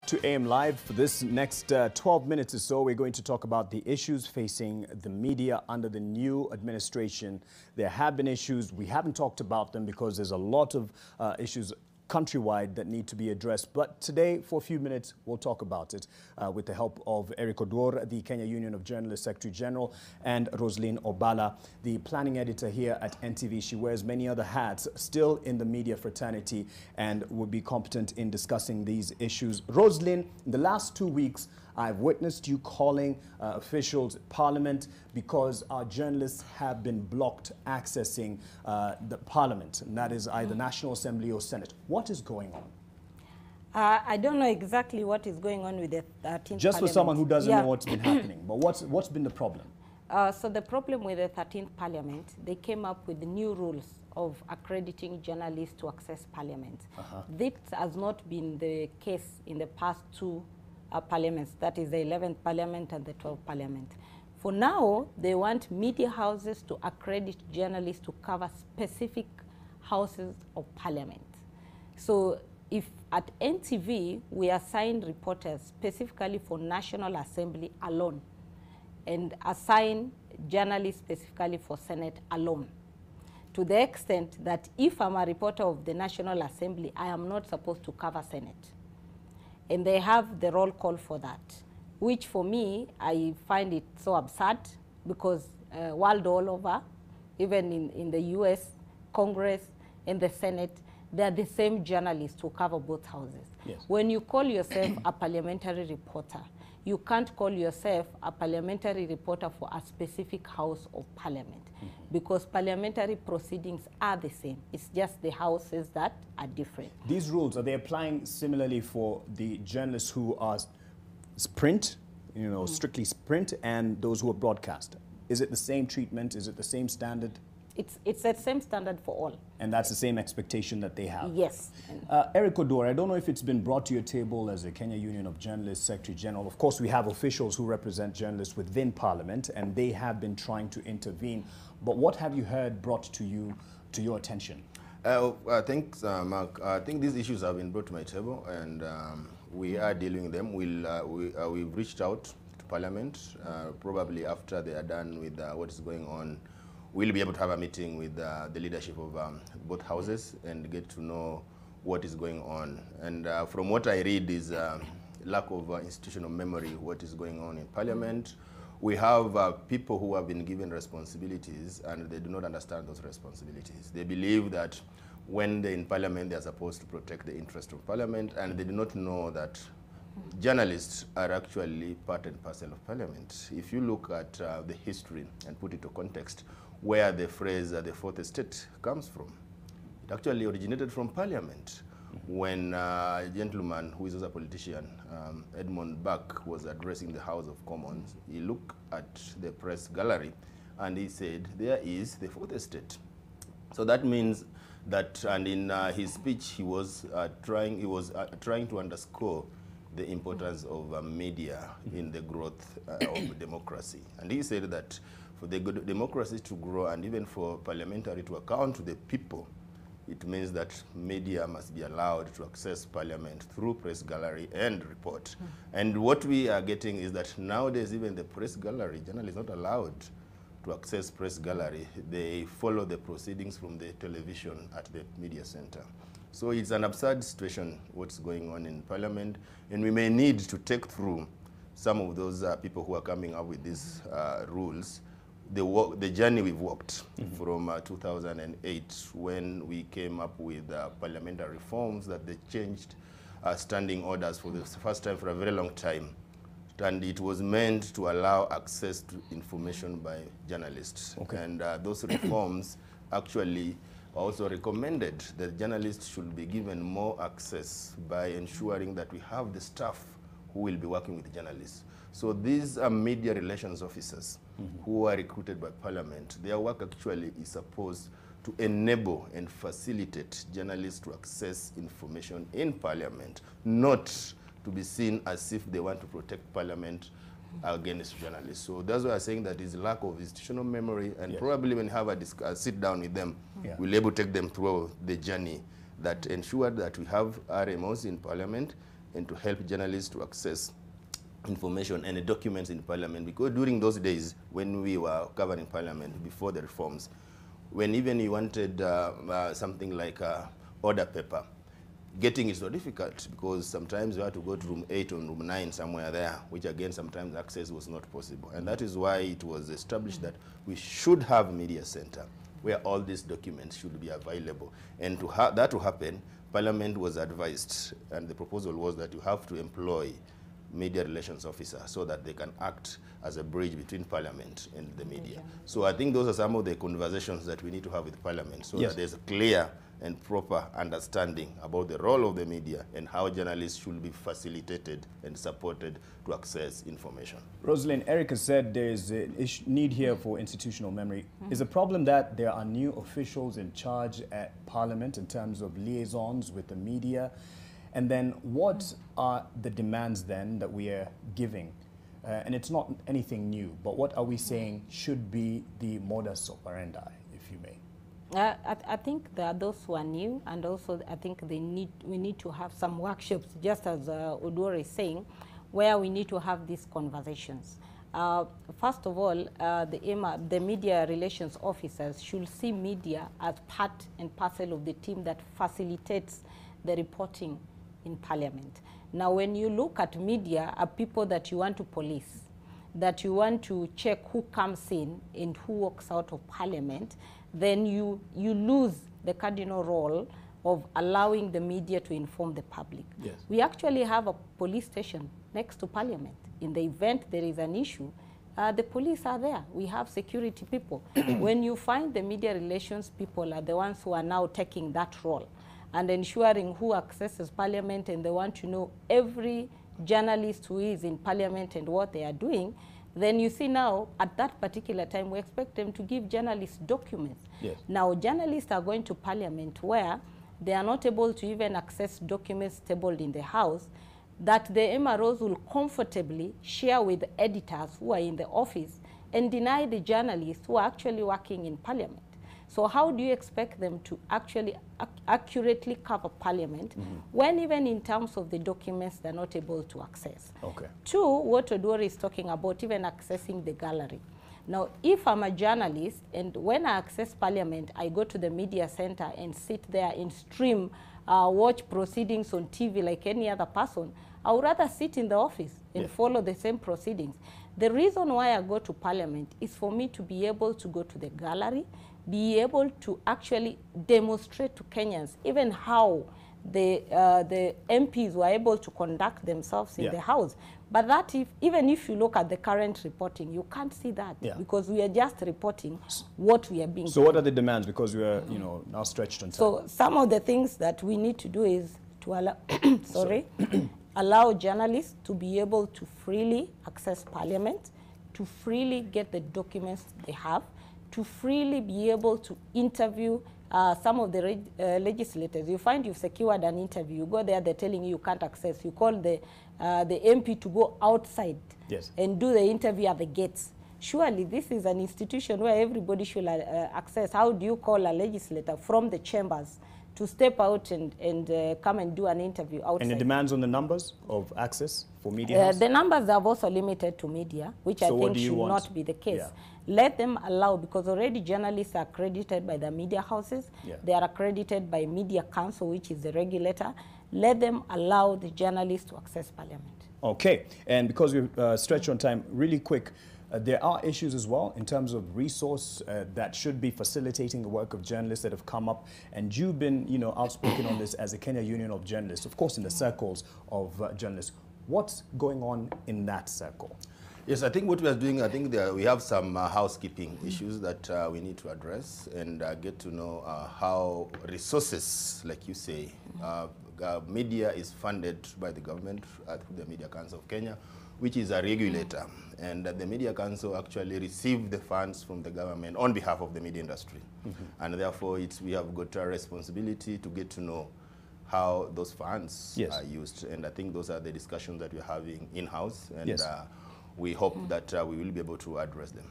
To AM Live. For this next 12 minutes or so, we're going to talk about the issues facing the media under the new administration. There have been issues. We haven't talked about them because there's a lot of issues countrywide that need to be addressed. But today, for a few minutes, we'll talk about it with the help of Erick Oduor, the Kenya Union of Journalists Secretary General, and Roslyn Obala, the planning editor here at NTV. She wears many other hats, still in the media fraternity, and would be competent in discussing these issues. Roslyn, in the last 2 weeks, I've witnessed you calling officials at Parliament because our journalists have been blocked accessing the Parliament, and that is either National Assembly or Senate. What is going on? I don't know exactly what is going on with the 13th Just Parliament. for someone who doesn't know what's been happening, but what's been the problem? So the problem with the 13th Parliament, they came up with new rules of accrediting journalists to access Parliament. This has not been the case in the past two parliaments, that is the 11th Parliament and the 12th Parliament. For now, they want media houses to accredit journalists to cover specific houses of Parliament. So if at NTV, we assign reporters specifically for National Assembly alone and assign journalists specifically for Senate alone, to the extent that if I'm a reporter of the National Assembly, I am not supposed to cover Senate. And they have the roll call for that, which for me, I find it so absurd because world all over, even in the US, Congress and the Senate, they're the same journalists who cover both houses. Yes. When you call yourself a parliamentary reporter, you can't call yourself a parliamentary reporter for a specific house of Parliament because parliamentary proceedings are the same. It's just the houses that are different. These rules, are they applying similarly for the journalists who are print, strictly print, and those who are broadcast? Is it the same treatment? Is it the same standard? It's the same standard for all. And that's the same expectation that they have? Yes. Erick Oduor, I don't know if it's been brought to your table as a Kenya Union of Journalists Secretary General. Of course, we have officials who represent journalists within Parliament, and they have been trying to intervene. But what have you heard brought to your attention? I think, Mark, I think these issues have been brought to my table, and we are dealing with them. We've reached out to Parliament. Probably after they are done with what is going on, we'll be able to have a meeting with the leadership of both houses and get to know what is going on. And from what I read is lack of institutional memory, what is going on in Parliament. We have people who have been given responsibilities and they do not understand those responsibilities. They believe that when they're in Parliament, they're supposed to protect the interest of Parliament, and they do not know that journalists are actually part and parcel of Parliament. If you look at the history and put it to context, where the phrase the fourth estate comes from, it actually originated from Parliament. When a gentleman who is also a politician, Edmund Burke, was addressing the House of Commons, he looked at the press gallery and he said, there is the fourth estate. So that means that, and in his speech, he was trying to underscore the importance of media in the growth of democracy. And he said that for the democracy to grow and even for parliamentary to account to the people, it means that media must be allowed to access Parliament through press gallery and report. And what we are getting is that nowadays even the press gallery, journalists are not allowed to access press gallery. They follow the proceedings from the television at the media center. So it's an absurd situation what's going on in Parliament, and we may need to take through some of those people who are coming up with these rules the journey we've walked from 2008 when we came up with parliamentary reforms that they changed standing orders for the first time for a very long time. And it was meant to allow access to information by journalists. Okay. And those reforms actually also recommended that journalists should be given more access by ensuring that we have the staff who will be working with journalists. So these are media relations officers who are recruited by Parliament. Their work actually is supposed to enable and facilitate journalists to access information in Parliament, not to be seen as if they want to protect Parliament against journalists. So that's why I'm saying that is lack of institutional memory, and probably when you have a sit down with them, we'll be able to take them through the journey that ensured that we have RMOs in Parliament, and to help journalists to access information and documents in Parliament, because during those days when we were covering Parliament before the reforms, when even you wanted something like order paper, getting it so difficult because sometimes you had to go to room 8 or room 9 somewhere there, which again sometimes access was not possible. And that is why it was established that we should have a media center where all these documents should be available. And to that to happen, Parliament was advised, and the proposal was that you have to employ media relations officer so that they can act as a bridge between Parliament and the media. So I think those are some of the conversations that we need to have with Parliament so that there's a clear and proper understanding about the role of the media and how journalists should be facilitated and supported to access information. Rosalind, Eric has said there is a need here for institutional memory. Is the problem that there are new officials in charge at Parliament in terms of liaisons with the media? And then what are the demands then that we are giving? And it's not anything new, but what are we saying should be the modus operandi, if you may? I think there are those who are new, and also I think we need to have some workshops, just as Oduor is saying, where we need to have these conversations. First of all, the media relations officers should see media as part and parcel of the team that facilitates the reporting in Parliament. Now, when you look at media, are people that you want to police, that you want to check who comes in and who walks out of Parliament, then you lose the cardinal role of allowing the media to inform the public. Yes. We actually have a police station next to Parliament. In the event there is an issue, the police are there. We have security people. When you find the media relations people are the ones who are now taking that role and ensuring who accesses Parliament, and they want to know every journalist who is in Parliament and what they are doing, then you see now, at that particular time, we expect them to give journalists documents. Yes. Now, journalists are going to Parliament where they are not able to even access documents tabled in the House, that the MROs will comfortably share with editors who are in the office and deny the journalists who are actually working in Parliament. So how do you expect them to actually accurately cover Parliament when even in terms of the documents they're not able to access? Okay. Two, what Oduor is talking about, even accessing the gallery. Now, if I'm a journalist and when I access Parliament, I go to the media center and sit there and stream, watch proceedings on TV like any other person, I would rather sit in the office and follow the same proceedings. The reason why I go to Parliament is for me to be able to go to the gallery, be able to actually demonstrate to Kenyans even how the MPs were able to conduct themselves in the House. But that even if you look at the current reporting, you can't see that because we are just reporting what we are being So what are the demands? Because we are, now stretched on time. So some of the things that we need to do is to allow, allow journalists to be able to freely access Parliament, to freely get the documents they have, to freely be able to interview some of the legislators. You find you've secured an interview, you go there, they're telling you can't access. You call the MP to go outside and do the interview at the gates. Surely this is an institution where everybody should access. How do you call a legislator from the chambers to step out and come and do an interview outside? And it demands on the numbers of access for media? The numbers are also limited to media, which I think should not be the case. Let them allow, because already journalists are accredited by the media houses. They are accredited by Media Council, which is the regulator. Let them allow the journalists to access Parliament. Okay, and because we've stretched on time, really quick, there are issues as well in terms of resource that should be facilitating the work of journalists that have come up. And you've been, outspoken on this as a Kenya Union of Journalists, of course, in the circles of journalists. What's going on in that circle? Yes, I think what we are doing, I think we have some housekeeping issues that we need to address and get to know how resources, like you say, media is funded by the government through the Media Council of Kenya, which is a regulator. And the Media Council actually received the funds from the government on behalf of the media industry. And therefore, we have got a responsibility to get to know how those funds are used. And I think those are the discussions that we're having in-house. And we hope that we will be able to address them.